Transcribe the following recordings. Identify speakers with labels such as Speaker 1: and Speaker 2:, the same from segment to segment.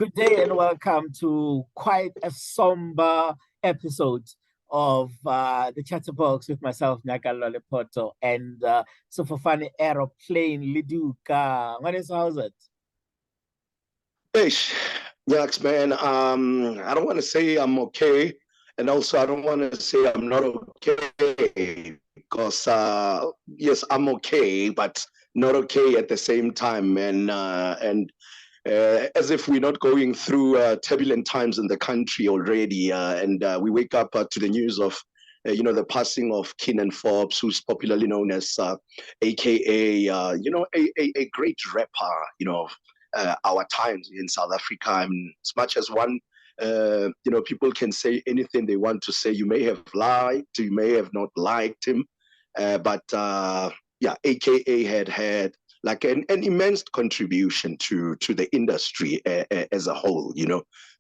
Speaker 1: Good day and welcome to quite a somber episode of the Chatterbox with myself, Nyakalo Lepoto, and Sefofane Aeroplane Leluka. What is how's it?
Speaker 2: Ish, Yaks, man. I don't want to say I'm okay, and also I don't want to say I'm not okay because yes, I'm okay, but not okay at the same time, and as if we're not going through turbulent times in the country already, and we wake up to the news of. The passing of Kiernan Forbes, who's popularly known as AKA, a great rapper, our times in South Africa. I mean, as much as one, people can say anything they want to say. You may have liked, you may have not liked him, but yeah, AKA had like an immense contribution to the industry as a whole.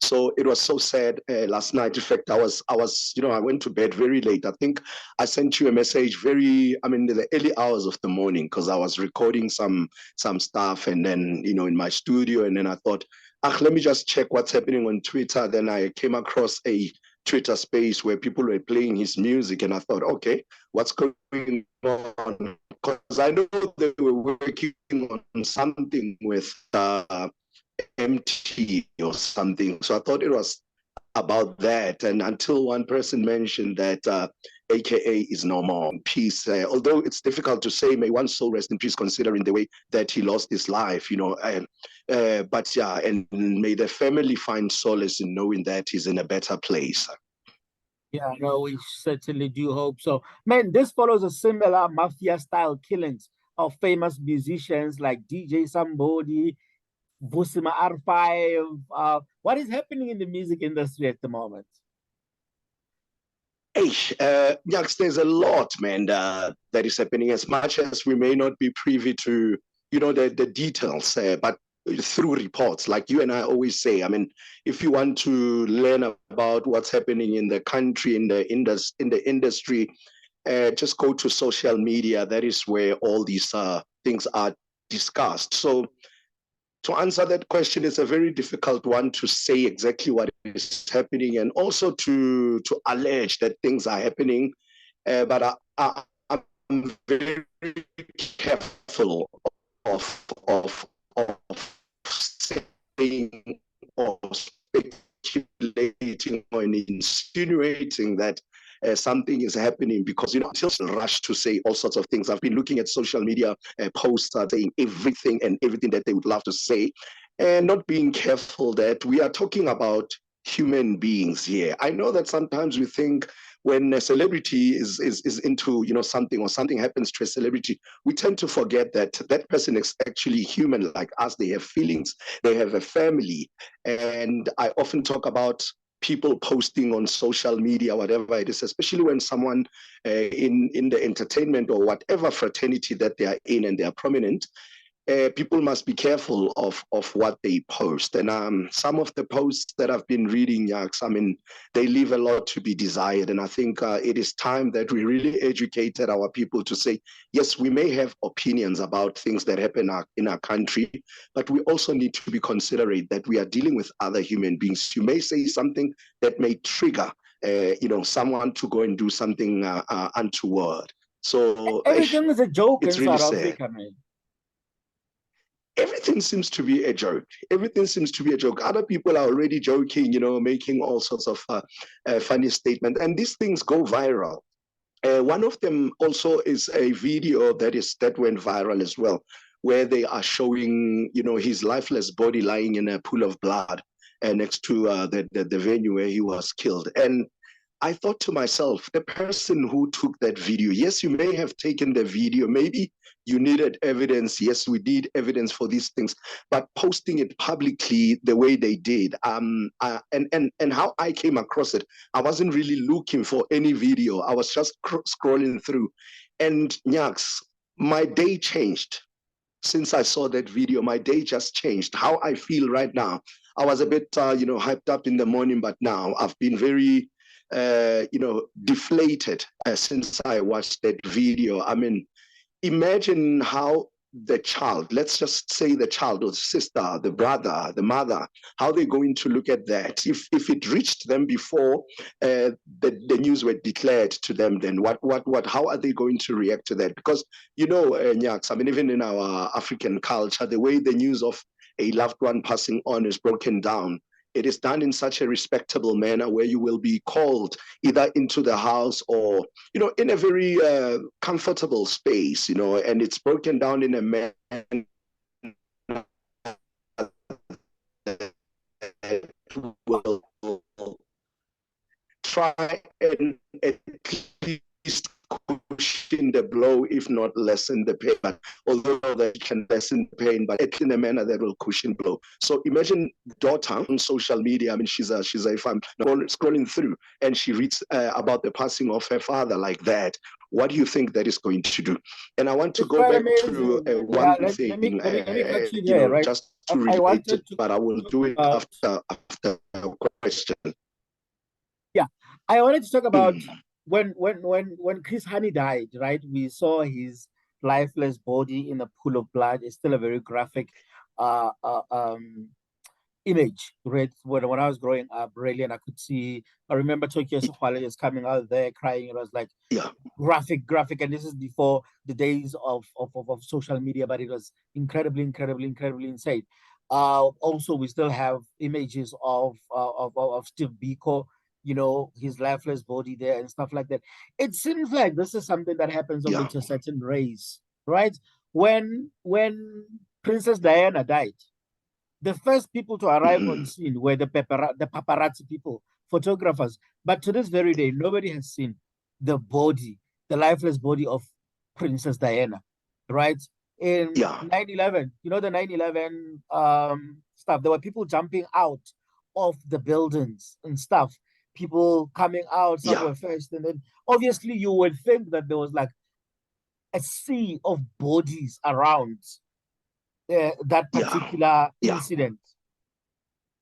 Speaker 2: So it was so sad last night. In fact, I went to bed very late. I think I sent you a message in the early hours of the morning because I was recording some stuff and then, in my studio. And then I thought, let me just check what's happening on Twitter. Then I came across a Twitter space where people were playing his music. And I thought, okay, what's going on? Because I know they were working on something with MT or something. So I thought it was about that. And until one person mentioned that AKA is no more in peace, although it's difficult to say, may one soul rest in peace, considering the way that he lost his life, but yeah, and may the family find solace in knowing that he's in a better place.
Speaker 1: Yeah, no, we certainly do hope so. Man, this follows a similar mafia-style killings of famous musicians like DJ Sumbody, Vusi R5. What is happening in the music industry at the moment?
Speaker 2: Yes, there's a lot, man, that is happening. As much as we may not be privy to, the details, but through reports, like you and I always say. I mean, if you want to learn about what's happening in the country, in the industry, just go to social media. That is where all these things are discussed. So to answer that question, it's a very difficult one to say exactly what is happening and also to allege that things are happening. But I'm very careful of saying or speculating or insinuating that something is happening because, until rush to say all sorts of things. I've been looking at social media posts saying everything and everything that they would love to say and not being careful that we are talking about human beings here. I know that sometimes we think when a celebrity is into something or something happens to a celebrity, we tend to forget that that person is actually human like us. They have feelings, they have a family. And I often talk about people posting on social media, whatever it is, especially when someone in the entertainment or whatever fraternity that they are in and they are prominent, people must be careful of what they post. And some of the posts that I've been reading, Yaks, I mean, they leave a lot to be desired. And I think it is time that we really educated our people to say, yes, we may have opinions about things that happen in our country, but we also need to be considerate that we are dealing with other human beings. You may say something that may trigger, someone to go and do something untoward. So
Speaker 1: everything is a joke in
Speaker 2: really
Speaker 1: South
Speaker 2: sad.
Speaker 1: Africa, man.
Speaker 2: Everything seems to be a joke. Everything seems to be a joke. Other people are already joking, making all sorts of funny statements. And these things go viral. One of them also is a video that went viral as well, where they are showing, his lifeless body lying in a pool of blood next to the venue where he was killed. And I thought to myself, the person who took that video, yes, you may have taken the video, maybe you needed evidence. Yes, we need evidence for these things, but posting it publicly the way they did, and how I came across it, I wasn't really looking for any video. I was just scrolling through, and Nyaks, my day changed since I saw that video. My day just changed. How I feel right now. I was a bit, hyped up in the morning, but now I've been very deflated since I watched that video. I mean, imagine how the child, let's just say the child or the sister, the brother, the mother, how they're going to look at that. If it reached them before the news were declared to them, then how are they going to react to that? Because, Nyaks, I mean, even in our African culture, the way the news of a loved one passing on is broken down, it is done in such a respectable manner where you will be called either into the house or, in a very comfortable space, and it's broken down in a manner that will try and at least cushion the blow, if not lessen the pain. But although they can lessen the pain, but in a manner that will cushion blow. So imagine daughter on social media. I mean, she's if I'm scrolling through and she reads about the passing of her father like that. What do you think that is going to do? And I want to go back to one thing,
Speaker 1: let me cut you there, right?
Speaker 2: just to relate it, but I will do it after a question.
Speaker 1: Yeah, I wanted to talk about when Chris Hani died, right? We saw his lifeless body in a pool of blood. It's still a very graphic image, right? When I was growing up, really, and I remember Tokyo Sefofane is coming out there crying. It was like graphic, and this is before the days of social media, but it was incredibly insane. Also, we still have images of Steve Biko, his lifeless body there and stuff like that. It seems like this is something that happens only to a certain race, right? When Princess Diana died, the first people to arrive on scene were the paparazzi people, photographers. But to this very day, nobody has seen the lifeless body of Princess Diana, right? In 9/11, the 9/11 stuff, there were people jumping out of the buildings and stuff, people coming out, some were first. And then obviously you would think that there was like a sea of bodies around that particular incident.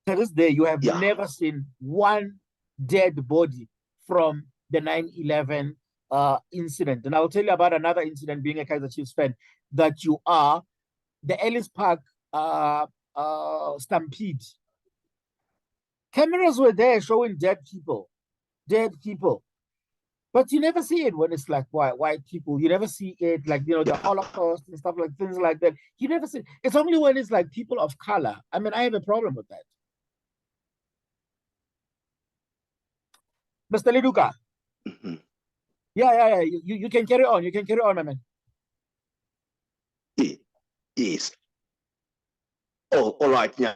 Speaker 1: To this day, you have never seen one dead body from the 9/11 incident. And I'll tell you about another incident, being a Kaizer Chiefs fan, that the Ellis Park stampede. Cameras were there showing dead people. But you never see it when it's like white people. You never see it like, the Holocaust and stuff, like things like that. You never see it. It's only when it's like people of color. I mean, I have a problem with that. Mr. Leluka. Yeah. You can carry on. You can carry on, my man.
Speaker 2: Yes. Oh, all right. Yeah.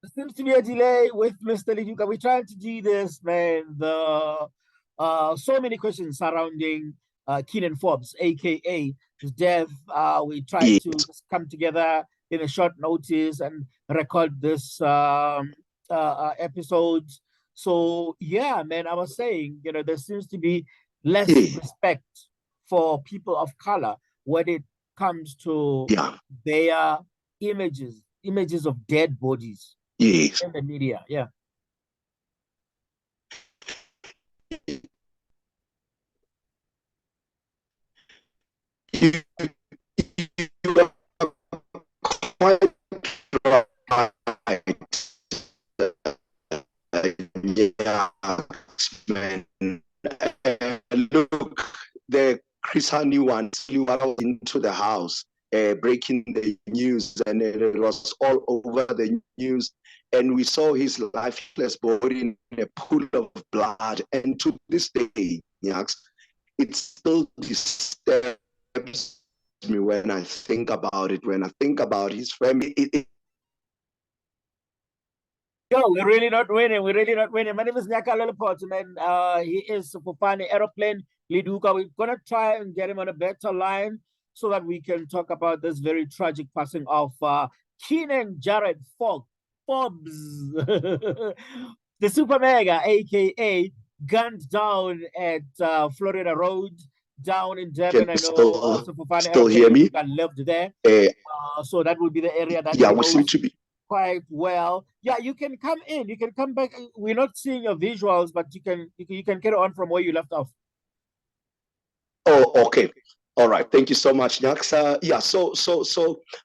Speaker 1: There seems to be a delay with Mr. Leluka. We're trying to do this, man. So many questions surrounding Kiernan Forbes, aka his death. We tried to just come together in a short notice and record this episode. So yeah, man, I was saying, there seems to be less respect for people of color when it comes to their images of dead bodies.
Speaker 2: Yes.
Speaker 1: In the media, yeah.
Speaker 2: You are quite right. Yeah, man. Look, the Chris Hani one flew out into the house, breaking the news, and it was all over the news. And we saw his lifeless body in a pool of blood. And to this day, it still disturbs me when I think about it, when I think about his family.
Speaker 1: Yo, we're really not winning. My name is Nyaka Lolopot, man. He is Sefofane Aeroplane Leluka. We're gonna try and get him on a better line so that we can talk about this very tragic passing of Kiernan Jarryd Forbes, the Super Mega, aka gunned down at Florida Road down in Durban. I know Sefofane
Speaker 2: Still hear me?
Speaker 1: lived there, so that would be the area that
Speaker 2: we seem to be
Speaker 1: quite well. Yeah, you can come in. You can come back. We're not seeing your visuals, but you can carry on from where you left off.
Speaker 2: Oh, okay. All right. Thank you so much, Nyaxa. Yeah. So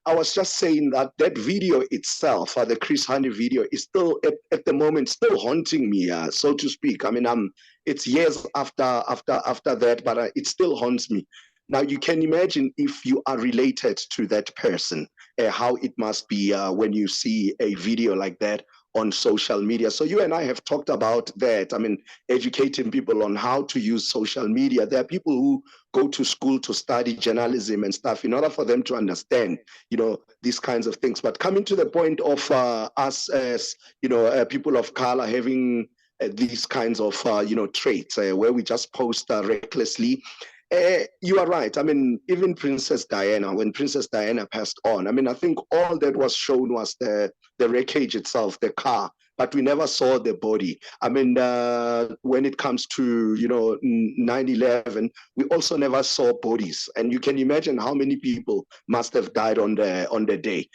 Speaker 2: I was just saying that that video itself, the Chris Honey video, is still at the moment still haunting me, so to speak. I mean, it's years after that, but it still haunts me. Now you can imagine if you are related to that person, how it must be when you see a video like that on social media. So you and I have talked about that. I mean, educating people on how to use social media. There are people who go to school to study journalism and stuff in order for them to understand, these kinds of things. But coming to the point of us as, people of color having these kinds of, traits where we just post recklessly. You are right. I mean, even Princess Diana, when Princess Diana passed on, I mean, I think all that was shown was the wreckage itself, the car, but we never saw the body. I mean, when it comes to, 9/11, we also never saw bodies. And you can imagine how many people must have died on the day.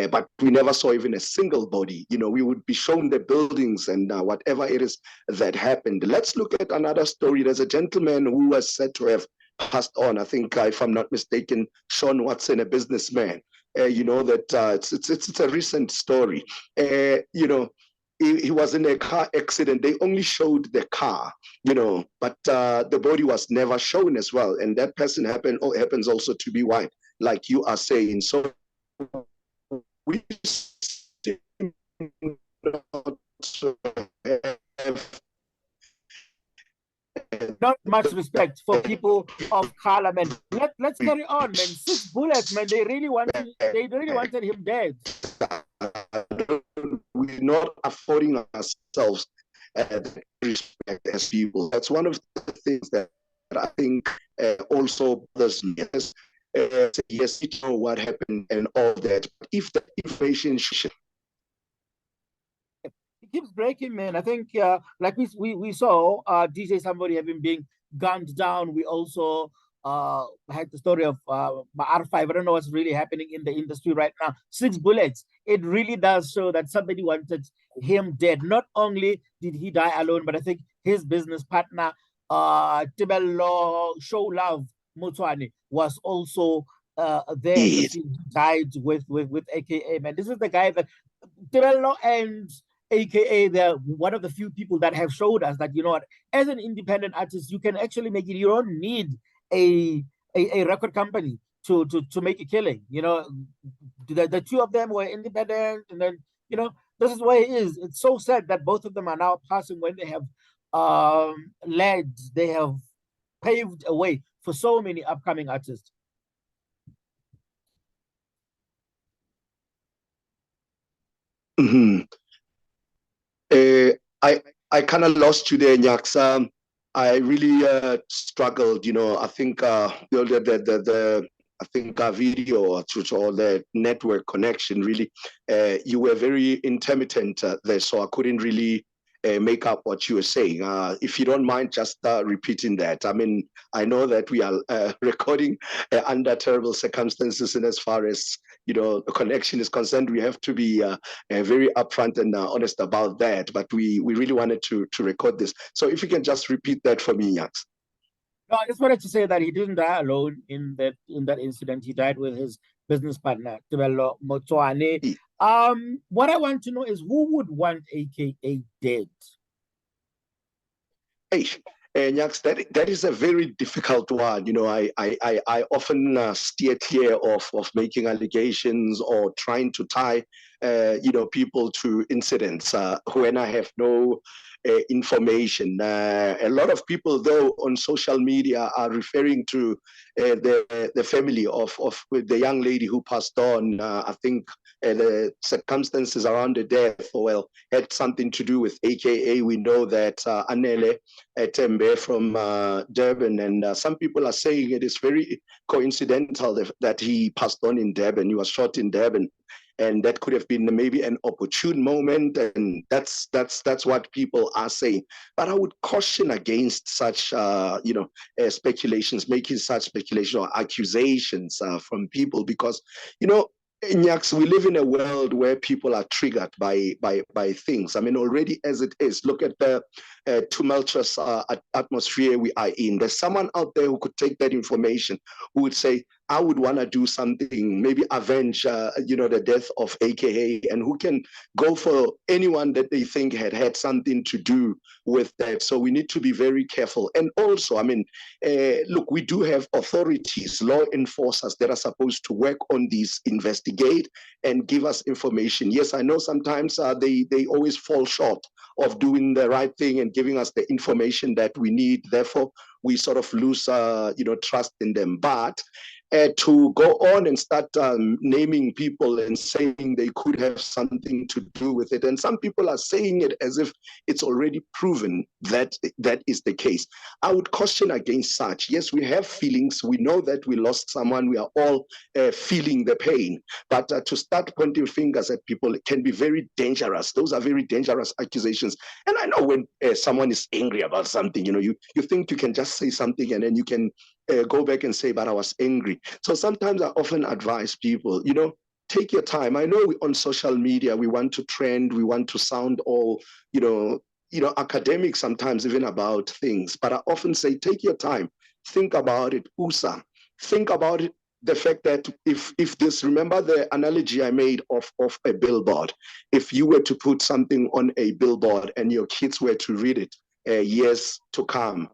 Speaker 2: But we never saw even a single body. We would be shown the buildings and whatever it is that happened. Let's look at another story. There's a gentleman who was said to have passed on. I think, if I'm not mistaken, Sean Watson, a businessman. That it's a recent story. He was in a car accident. They only showed the car, but the body was never shown as well. And that person happens also to be white, like you are saying. So we have
Speaker 1: Not much respect for people of color, man. Let's carry on, man. 6 bullets, man. They really wanted him dead.
Speaker 2: we're not affording ourselves respect as people. That's one of the things that I think also bothers me. Yes, you know what happened and all that. But if the information
Speaker 1: It keeps breaking, man. I think, like we saw DJ Somebody having been gunned down. We also had the story of R5. I don't know what's really happening in the industry right now. 6 bullets. It really does show that somebody wanted him dead. Not only did he die alone, but I think his business partner, Tebello Show Love Motsoane, was also there at the scene. He died with AKA, man. This is the guy that Tebello and AKA, they're one of the few people that have showed us that, as an independent artist, you can actually make it. You don't need a record company to make a killing. The two of them were independent, and then, this is why it is. It's so sad that both of them are now passing when they have they have paved a way for so many upcoming artists.
Speaker 2: Mm-hmm. I kind of lost you there, Nyaksa. I really struggled. I think the I think our video or the network connection really, you were very intermittent there, so I couldn't really make up what you were saying. If you don't mind just repeating that. I mean, I know that we are recording under terrible circumstances, and as far as the connection is concerned, we have to be very upfront and honest about that. But we really wanted to record this. So if you can just repeat that for me, Yaks.
Speaker 1: No, I just wanted to say that he didn't die alone in that incident. He died with his business partner, Tebello Motsoane. What I want to know is who would want AKA dead?
Speaker 2: Hey, Nyaks, that is a very difficult one. I often steer clear of making allegations or trying to tie, people to incidents when I have no information. A lot of people, though, on social media are referring to the family of the young lady who passed on. I think the circumstances around the death, had something to do with AKA. We know that Anele Tembe from Durban, and some people are saying it is very coincidental that he passed on in Durban. He was shot in Durban, and that could have been maybe an opportune moment, and that's what people are saying. But I would caution against such speculations, making such speculation or accusations from people, because Nyaks, we live in a world where people are triggered by things. I mean, already as it is, look at the tumultuous atmosphere we are in. There's someone out there who could take that information, who would say, I would want to do something, maybe avenge, the death of AKA, and who can go for anyone that they think had something to do with that. So we need to be very careful. And also, I mean, look, we do have authorities, law enforcers that are supposed to work on these, investigate and give us information. Yes, I know sometimes they always fall short of doing the right thing and giving us the information that we need. Therefore, we sort of lose, trust in them. But to go on and start naming people and saying they could have something to do with it, and some people are saying it as if it's already proven that that is the case. I would caution against such. Yes, we have feelings. We know that we lost someone. We are all feeling the pain. But to start pointing fingers at people can be very dangerous. Those are very dangerous accusations. And I know when someone is angry about something, you think you can just say something and then you can go back and say, but I was angry. So sometimes I often advise people, take your time. I know on social media, we want to trend, we want to sound all, academic sometimes even about things, but I often say, take your time, think about it, USA, think about it. The fact that if this, remember the analogy I made of a billboard, if you were to put something on a billboard and your kids were to read it years to come,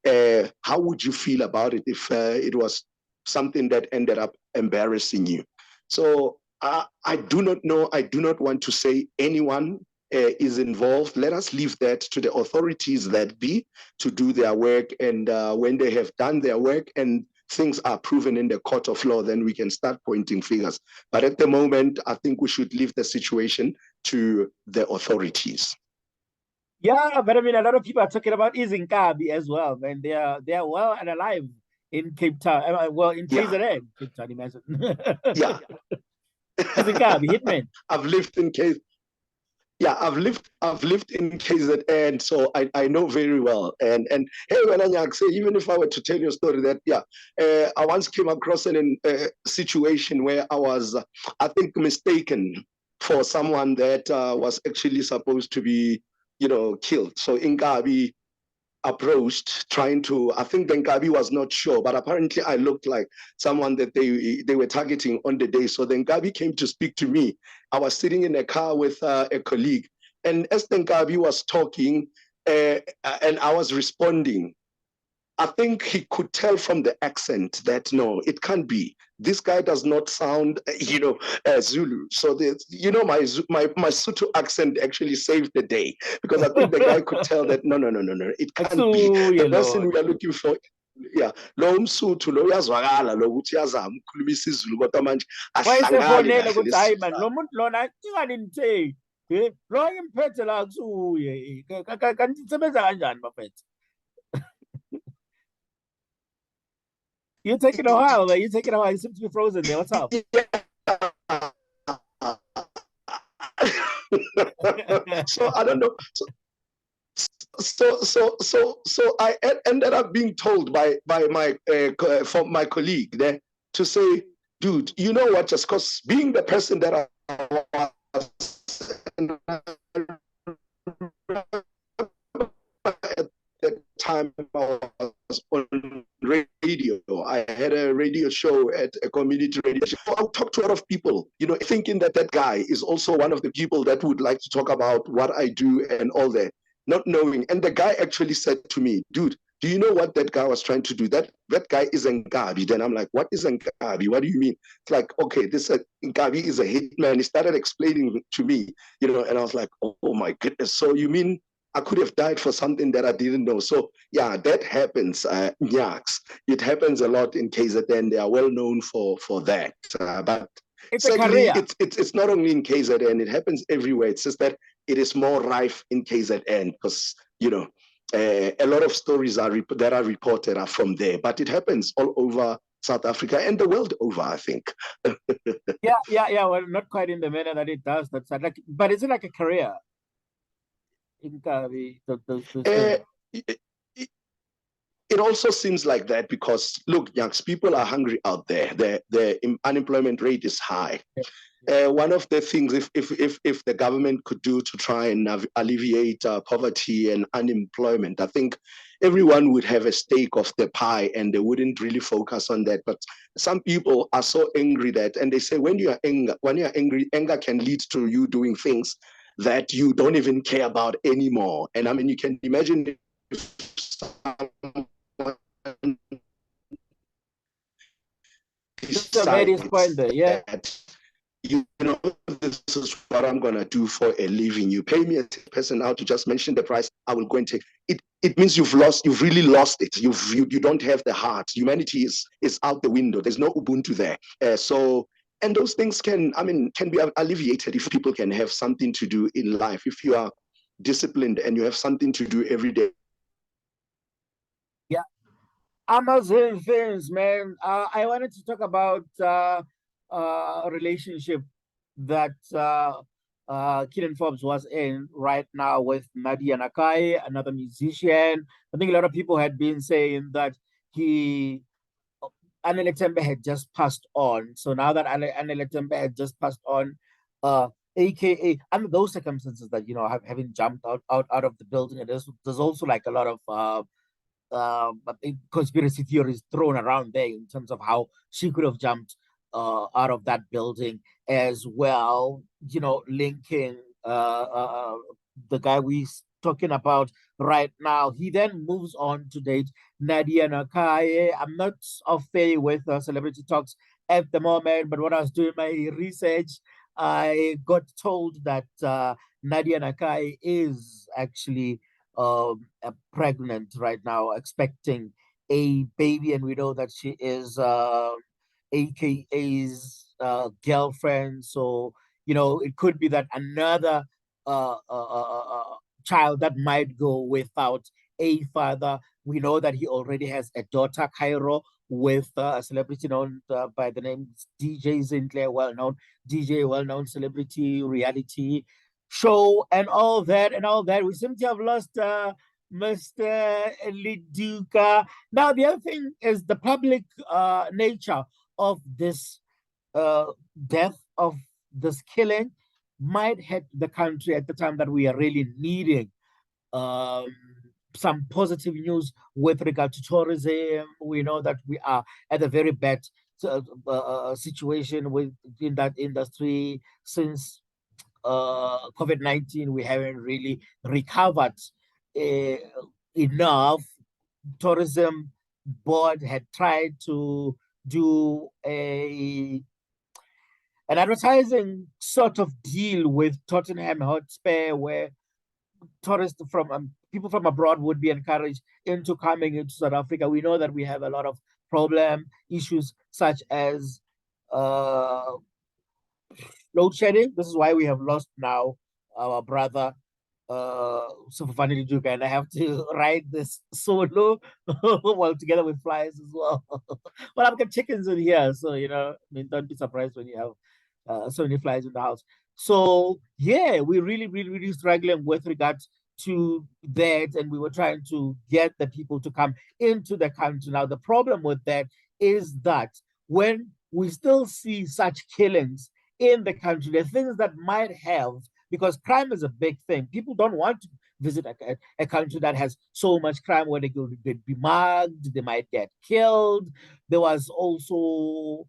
Speaker 2: how would you feel about it if it was something that ended up embarrassing you? So I do not know. I do not want to say anyone is involved. Let us leave that to the authorities that be to do their work. And when they have done their work and things are proven in the court of law, then we can start pointing fingers. But at the moment, I think we should leave the situation to the authorities.
Speaker 1: Yeah, but I mean, a lot of people are talking about Inkabi as well, man. They are well and alive in Cape Town. Well, in KZN, Cape Town, imagine.
Speaker 2: Yeah.
Speaker 1: Inkabi, hitman.
Speaker 2: I've lived in Cape. Yeah, I've lived in KZN, so I know very well. And hey, when I say, even if I were to tell you a story that, I once came across a situation where I was, I think, mistaken for someone that was actually supposed to be, killed. So Inkabi approached trying to, I think the Inkabi was not sure, but apparently I looked like someone that they were targeting on the day. So the Inkabi came to speak to me. I was sitting in a car with a colleague, and as the Inkabi was talking and I was responding, I think he could tell from the accent that no, it can't be. This guy does not sound, Zulu. So my Sotho accent actually saved the day, because I think the guy could tell that no, it can't be. The person we are looking for, lo msuthu lo uyazwakala lo ukuthi uyazama ukukhuluma isiZulu kodwa manje
Speaker 1: ahlangane ukuthi hayi man, lo muntu lona inganimtheki. Lo ngimphethe la kusuye. Kanti nisebenza kanjani bafethu? You're taking a while, man. You're taking a while. You seem to be frozen there. What's up?
Speaker 2: So I don't know. So I ended up being told by my from my colleague there to say, dude, you know what? Just because being the person that I was at that time, I was on radio. I had a radio show at a community radio show. I would talk to a lot of people, thinking that guy is also one of the people that would like to talk about what I do and all that, not knowing. And the guy actually said to me, dude, do you know what that guy was trying to do? That guy is Inkabi. Then I'm like, what is Inkabi? What do you mean? It's like, okay, this Inkabi is a hitman. He started explaining to me, and I was like, oh my goodness. So you mean I could have died for something that I didn't know? So yeah, that happens. Nyaks. It happens a lot in KZN. They are well known for that. But
Speaker 1: it's secondly,
Speaker 2: it's not only in KZN. It happens everywhere. It's just that it is more rife in KZN because a lot of stories that are reported are from there. But it happens all over South Africa and the world over, I think.
Speaker 1: Yeah. Well, not quite in the manner that it does. That's like, but is it like a career? Inkabi,
Speaker 2: it also seems like that because, look, young people are hungry out there. The unemployment rate is high. One of the things, if the government could do to try and alleviate poverty and unemployment, I think everyone would have a stake of the pie and they wouldn't really focus on that. But some people are so angry that, and they say when you are angry, anger can lead to you doing things that you don't even care about anymore. And I mean, you can imagine if someone
Speaker 1: That's a very point there, yeah.
Speaker 2: that, you know, this is what I'm going to do for a living. You pay me a person out to just mention the price, I will go and take it. It means you've really lost it. You don't have the heart. Humanity is out the window. There's no Ubuntu there. And those things can be alleviated if people can have something to do in life. If you are disciplined and you have something to do every day.
Speaker 1: Yeah. Amazon things, man. I wanted to talk about a relationship that Kiernan Forbes was in right now with Nadia Nakai, another musician. I think a lot of people had been saying that Anele Tembe had just passed on. So now that Anele Tembe had just passed on, aka under those circumstances that having jumped out of the building, and there's also like a lot of conspiracy theories thrown around there in terms of how she could have jumped out of that building as well, linking the guy we're talking about right now. He then moves on to date Nadia Nakai. I'm not off fair with celebrity talks at the moment, but when I was doing my research, I got told that Nadia Nakai is actually pregnant right now, expecting a baby, and we know that she is AKA's girlfriend. So it could be that another child that might go without a father. We know that he already has a daughter, Kairo, with a celebrity known by the name DJ Zinhle, well-known DJ, well-known celebrity reality show, and all that. We seem to have lost Mr. Leluka. Now, the other thing is the public nature of this death, of this killing, might hit the country at the time that we are really needing some positive news with regard to tourism. We know that we are at a very bad situation within that industry since COVID-19. We haven't really recovered enough. Tourism board had tried to do an advertising sort of deal with Tottenham Hotspur, where tourists from people from abroad would be encouraged into coming into South Africa. We know that we have a lot of issues such as load shedding. This is why we have lost now our brother Sefofane Leluka, and I have to ride this solo while together with flies as well. But I've got chickens in here, so don't be surprised when you have so many flies in the house. So yeah, we're really, really, really struggling with regards to that, and we were trying to get the people to come into the country. Now, the problem with that is that when we still see such killings in the country, the things that might have, because crime is a big thing. People don't want to visit a country that has so much crime, where they could be mugged, they might get killed. There was also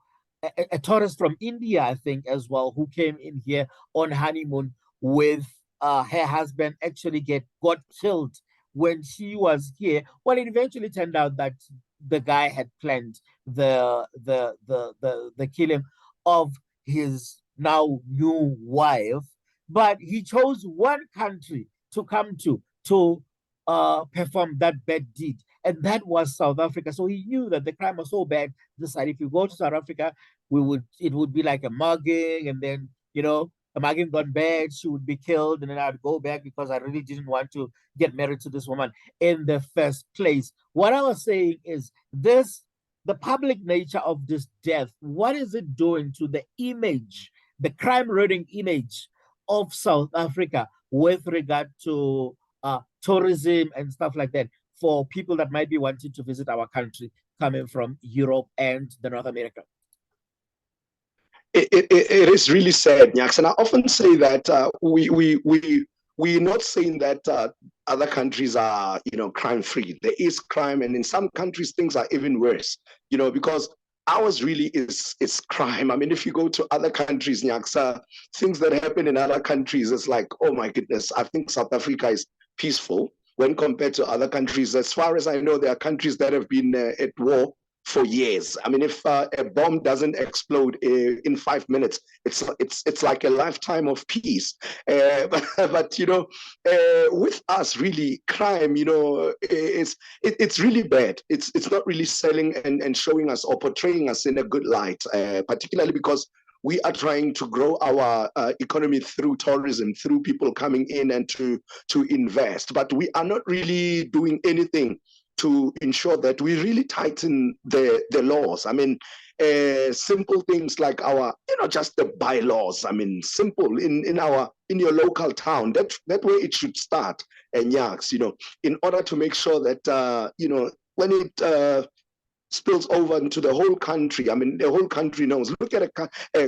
Speaker 1: a tourist from India, I think, as well, who came in here on honeymoon with her husband, actually got killed when she was here. Well, it eventually turned out that the guy had planned the killing of his now new wife, but he chose one country to come to perform that bad deed, and that was South Africa. So he knew that the crime was so bad. Decided if you go to South Africa, it would be like a mugging, and then the mugging gone bad, she would be killed, and then I'd go back because I really didn't want to get married to this woman in the first place. What I was saying is the public nature of this death, what is it doing to the image, the crime-ridden image of South Africa with regard to tourism and stuff like that? for people that might be wanting to visit our country coming from Europe and the North America?
Speaker 2: It is really sad, Nyaks, and I often say that we're not saying that other countries are, crime free. There is crime, and in some countries things are even worse, because ours really is crime. I mean, if you go to other countries, Nyaks, things that happen in other countries, it's like, oh my goodness, I think South Africa is peaceful when compared to other countries. As far as I know, there are countries that have been at war for years. I mean, if a bomb doesn't explode in 5 minutes, it's like a lifetime of peace. But with us, really, crime, it's really bad. It's not really selling and showing us or portraying us in a good light, particularly because we are trying to grow our economy through tourism, through people coming in and to invest. But we are not really doing anything to ensure that we really tighten the laws. I mean, simple things like our, just the bylaws. I mean, simple in your local town. That way it should start. And Nyaks, in order to make sure that when it spills over into the whole country. I mean, the whole country knows. Look at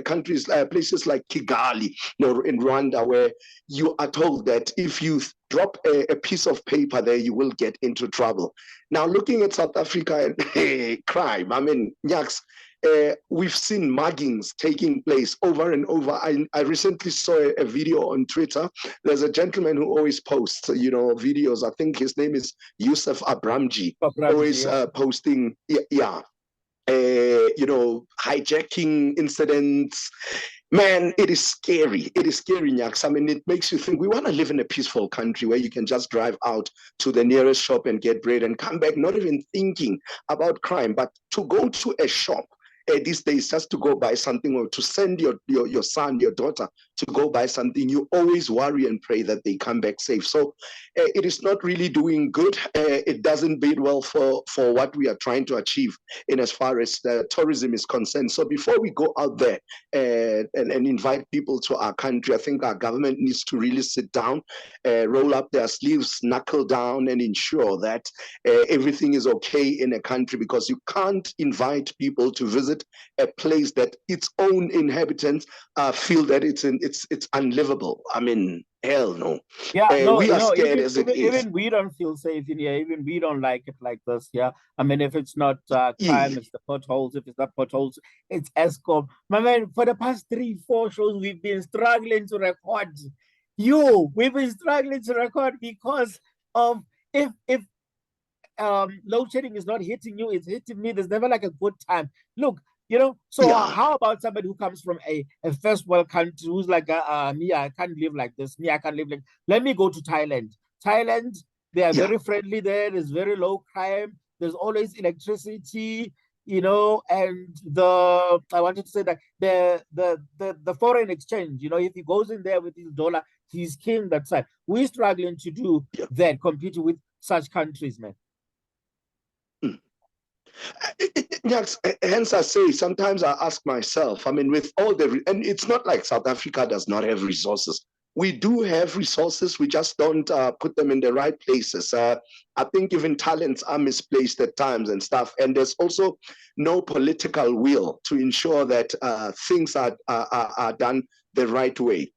Speaker 2: countries, places like Kigali, in Rwanda, where you are told that if you drop a piece of paper there, you will get into trouble. Now, looking at South Africa and crime, I mean, Nyaks, we've seen muggings taking place over and over. I recently saw a video on Twitter. There's a gentleman who always posts, videos. I think his name is Yusuf Abramji. Always posting, hijacking incidents. Man, it is scary. It is scary, Nyaks. I mean, it makes you think we want to live in a peaceful country where you can just drive out to the nearest shop and get bread and come back, not even thinking about crime. But to go to a shop these days, just to go buy something or to send your son, your daughter to go buy something, you always worry and pray that they come back safe. So it is not really doing good. It doesn't bode well for what we are trying to achieve in as far as tourism is concerned. So before we go out there and invite people to our country, I think our government needs to really sit down, roll up their sleeves, knuckle down, and ensure that everything is okay in a country, because you can't invite people to visit a place that its own inhabitants feel that it's unlivable. I mean, hell no.
Speaker 1: Yeah,
Speaker 2: we are scared as it is.
Speaker 1: Even we don't feel safe in here. Even we don't like it like this. Yeah, I mean, if it's not crime, it's the potholes. If it's not potholes, it's Eskom. My man, for the past 3-4 shows, we've been struggling to record. We've been struggling to record because of if load shedding is not hitting you, it's hitting me. There's never like a good time. Look, how about somebody who comes from a first world country who's like, me, I can't live like this. Me, I can't live like. Let me go to Thailand. Thailand, they are very friendly there. There's very low crime. There's always electricity, and I wanted to say that the foreign exchange, if he goes in there with his dollar, he's king that side. We're struggling to do that, competing with such countries, man.
Speaker 2: Yes, hence I say, sometimes I ask myself, I mean, with all and it's not like South Africa does not have resources. We do have resources, we just don't put them in the right places. I think even talents are misplaced at times and stuff. And there's also no political will to ensure that things are done the right way.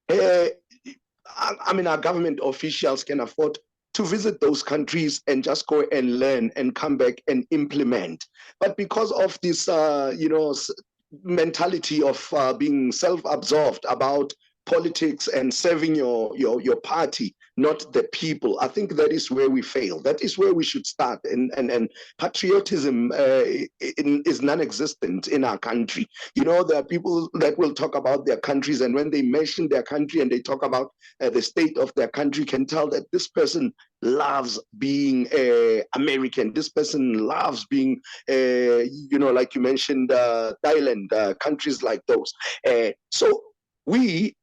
Speaker 2: I mean, our government officials can afford to visit those countries and just go and learn and come back and implement. But because of this, mentality of being self-absorbed about politics and serving your party, not the people, I think that is where we fail. That is where we should start. And patriotism is non-existent in our country. There are people that will talk about their countries, and when they mention their country and they talk about the state of their country, can tell that this person loves being American. This person loves being, like you mentioned, Thailand, countries like those. So we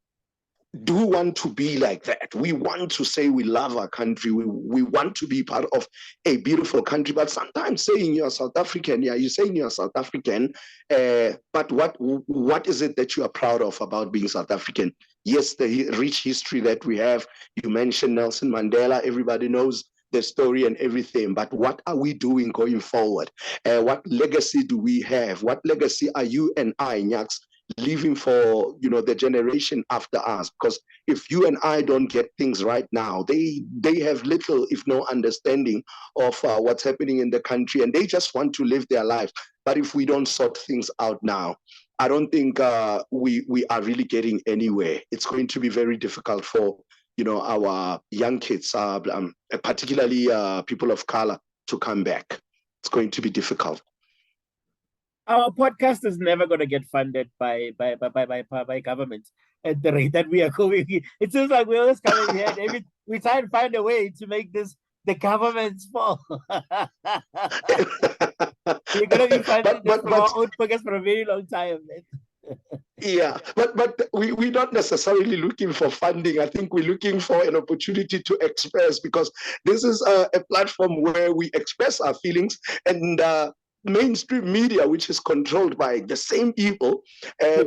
Speaker 2: do want to be like that. We want to say we love our country. We want to be part of a beautiful country. But sometimes saying you're South African, you're saying you're South African, but what is it that you are proud of about being South African? Yes, the rich history that we have. You mentioned Nelson Mandela. Everybody knows the story and everything, but what are we doing going forward? What legacy do we have? What legacy are you and I, Nyaks, leaving for, you know, the generation after us? Because if you and I don't get things right now, they have little, if no understanding of what's happening in the country, and they just want to live their life. But if we don't sort things out now, I don't think we are really getting anywhere. It's going to be very difficult for, you know, our young kids, particularly people of color, to come back. It's going to be difficult.
Speaker 1: Our podcast is never going to get funded by government at the rate that we are going. It seems like we're always coming here and we try and find a way to make this the government's fault. We're going to be funding this from our own pockets for a very long time.
Speaker 2: Yeah, but we're not necessarily looking for funding. I think we're looking for an opportunity to express, because this is a platform where we express our feelings, and mainstream media, which is controlled by the same people,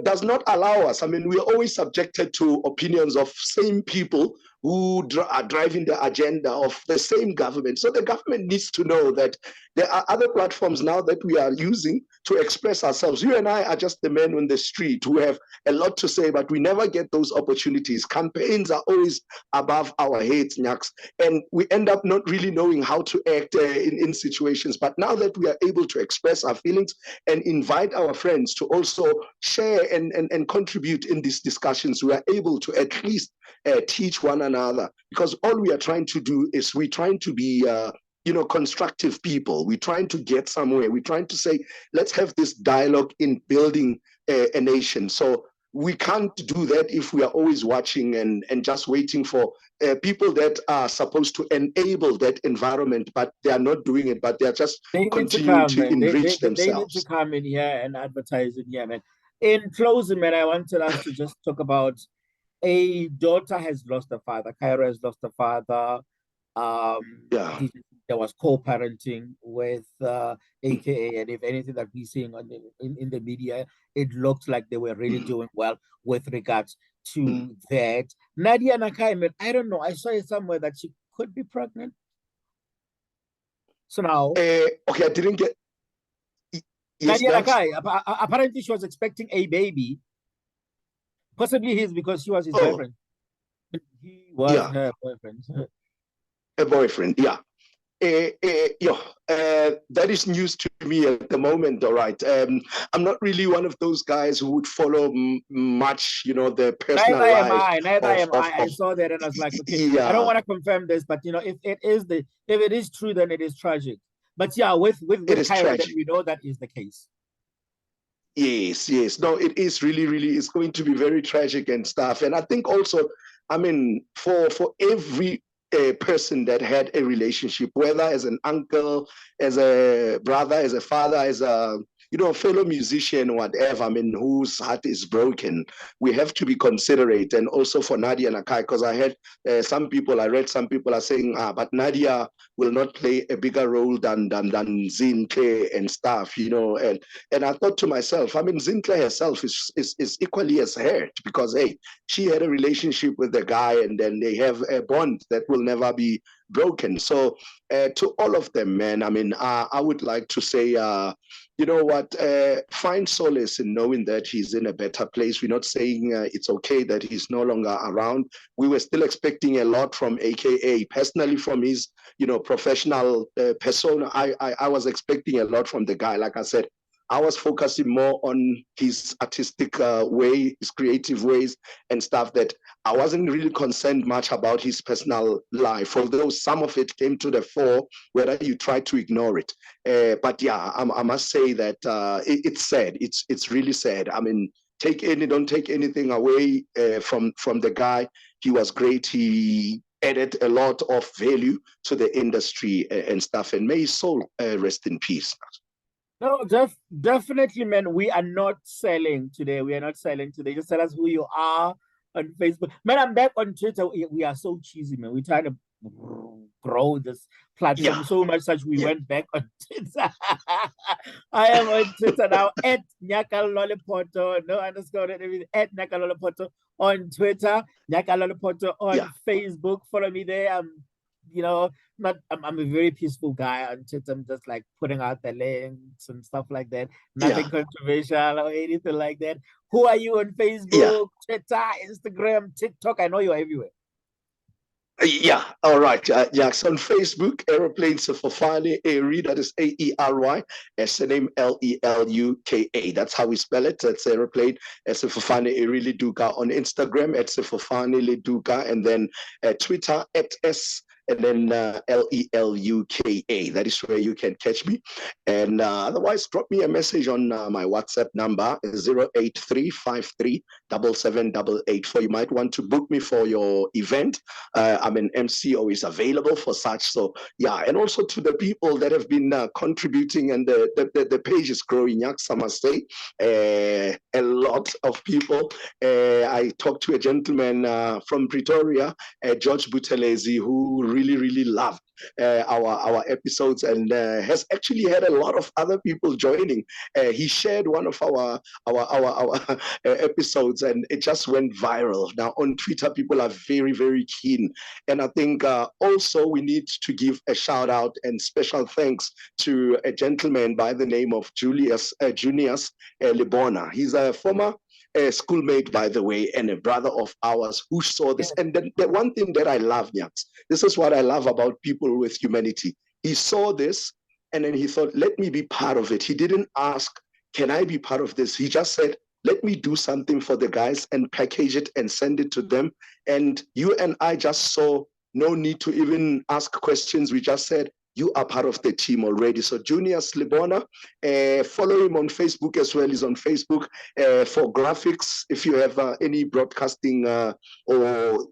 Speaker 2: does not allow us. I mean, we're always subjected to opinions of same people who are driving the agenda of the same government. So the government needs to know that there are other platforms now that we are using to express ourselves. You and I are just the men on the street who have a lot to say, but we never get those opportunities. Campaigns are always above our heads, Nyaks, and we end up not really knowing how to act in situations. But now that we are able to express our feelings and invite our friends to also share and contribute in these discussions, we are able to at least teach one another, because all we are trying to do is we're trying to be constructive people. We're trying to get somewhere. We're trying to say, let's have this dialogue in building a nation. So we can't do that if we are always watching and just waiting for people that are supposed to enable that environment, but they are not doing it, but they are just continuing to enrich themselves.
Speaker 1: They need to come in here and advertise it, yeah, man. In closing, man, I wanted us to just talk about a daughter has lost a father. Kairo has lost a father. There was co-parenting with AKA, and if anything that we're seeing in the media, it looks like they were really doing well with regards to that. Nadia Nakai, man, I don't know. I saw it somewhere that she could be pregnant. So now,
Speaker 2: okay, I didn't get.
Speaker 1: Yes, Nadia Nakai, apparently she was expecting a baby. Possibly his, because she was his boyfriend. He was her boyfriend.
Speaker 2: A boyfriend, yeah. That is news to me at the moment, all right. I'm not really one of those guys who would follow much, the personal life.
Speaker 1: Neither am I. I saw that and I was like, okay, I don't want to confirm this, but if it is true, then it is tragic. But yeah, with Kairo, then we know that is the case.
Speaker 2: Yes. No, it is really, it's going to be very tragic and stuff. And I think also, I mean, for every person that had a relationship, whether as an uncle, as a brother, as a father, as a fellow musician, whatever, I mean, whose heart is broken, we have to be considerate. And also for Nadia Nakai, because I heard I read some people are saying, but Nadia will not play a bigger role than Zinhle and stuff, and I thought to myself, I mean, Zinhle herself is equally as hurt, because hey, she had a relationship with the guy, and then they have a bond that will never be broken. So to all of them, man, I mean, I would like to say, you know what, find solace in knowing that he's in a better place. We're not saying it's okay that he's no longer around. We were still expecting a lot from AKA. Personally, from his, professional persona, I was expecting a lot from the guy. Like I said, I was focusing more on his artistic way, his creative ways and stuff, that I wasn't really concerned much about his personal life, although some of it came to the fore, whether you try to ignore it. But yeah, I must say that it's sad. It's really sad. I mean, don't take anything away from the guy. He was great. He added a lot of value to the industry and stuff. And may his soul rest in peace.
Speaker 1: No, definitely, man. We are not selling today. Just tell us who you are on Facebook. Man, I'm back on Twitter. We are so cheesy, man. We're trying to grow this platform so much such we went back on Twitter. I am on Twitter now at Nyakalolipoto, no underscore at Nyakalolipoto on Twitter, Nyakalolipoto on Facebook. Follow me there. I'm you know, not I'm a very peaceful guy on Twitter. I'm just like putting out the links and stuff like that.
Speaker 2: Yeah,
Speaker 1: Nothing controversial or anything like that. Who are you on
Speaker 2: yeah.
Speaker 1: Facebook, Twitter, Instagram, TikTok? I know you're everywhere.
Speaker 2: Yeah, all right. Yeah, so on Facebook, Aeroplane Sefofane Aery, that is Aery, surname Leluka. That's how we spell it. That's Aeroplane Sefofane Aery Leluka. On Instagram, at Sefofane Leluka, and then Twitter, at S and then Leluka. That is where you can catch me. And otherwise, drop me a message on my WhatsApp number, 08353778884. You might want to book me for your event. I'm an MC, always available for such. So yeah, and also to the people that have been contributing, and the page is growing. I must say, a lot of people. I talked to a gentleman from Pretoria, George Butelezi, who really loved our episodes, and has actually had a lot of other people joining. He shared one of our episodes, and it just went viral. Now on Twitter, people are very keen, and I think also we need to give a shout out and special thanks to a gentleman by the name of Junius Lebona. He's a former schoolmate, by the way, and a brother of ours who saw this. And the one thing that I love, Nyaks, this is what I love about people with humanity. He saw this, and then he thought, let me be part of it. He didn't ask, can I be part of this? He just said, let me do something for the guys and package it and send it to them. And you and I just saw no need to even ask questions. We just said, you are part of the team already. So Junius Lebona, follow him on Facebook as well. He's on Facebook for graphics. If you have any broadcasting or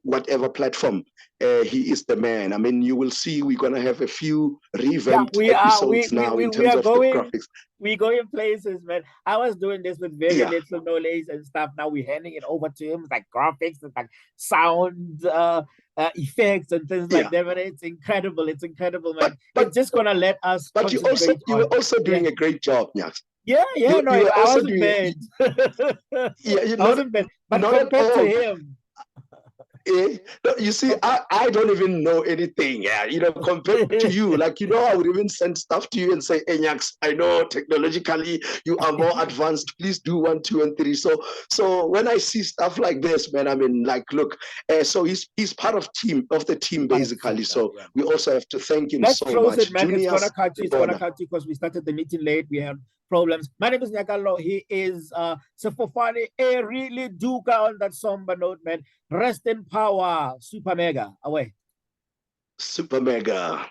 Speaker 2: whatever platform, he is the man. I mean, you will see we're going to have a few revamped episodes now in terms of the graphics.
Speaker 1: We going places, man. I was doing this with very little knowledge and stuff. Now we're handing it over to him, like graphics and like sound effects and things like that. But it's incredible. It's incredible, man. But it's just gonna let us.
Speaker 2: But you were also doing a great job, Nyaks.
Speaker 1: Yeah. I wasn't bad. I wasn't bad. But compared to him.
Speaker 2: You see, I don't even know anything. Compared to you, like, I would even send stuff to you and say, hey, Nyaks, I know technologically you are more advanced. Please do 1, 2, and 3. So when I see stuff like this, man, I mean, like, look, so he's part of the team basically. So we also have to thank him so
Speaker 1: close
Speaker 2: much.
Speaker 1: It, man. It's gonna cut you because we started the meeting late. We had problems. My name is Nyakalo. He is Sefofane Aery Leluka on that somber note, man. Rest in power. Super mega. Away.
Speaker 2: Super mega.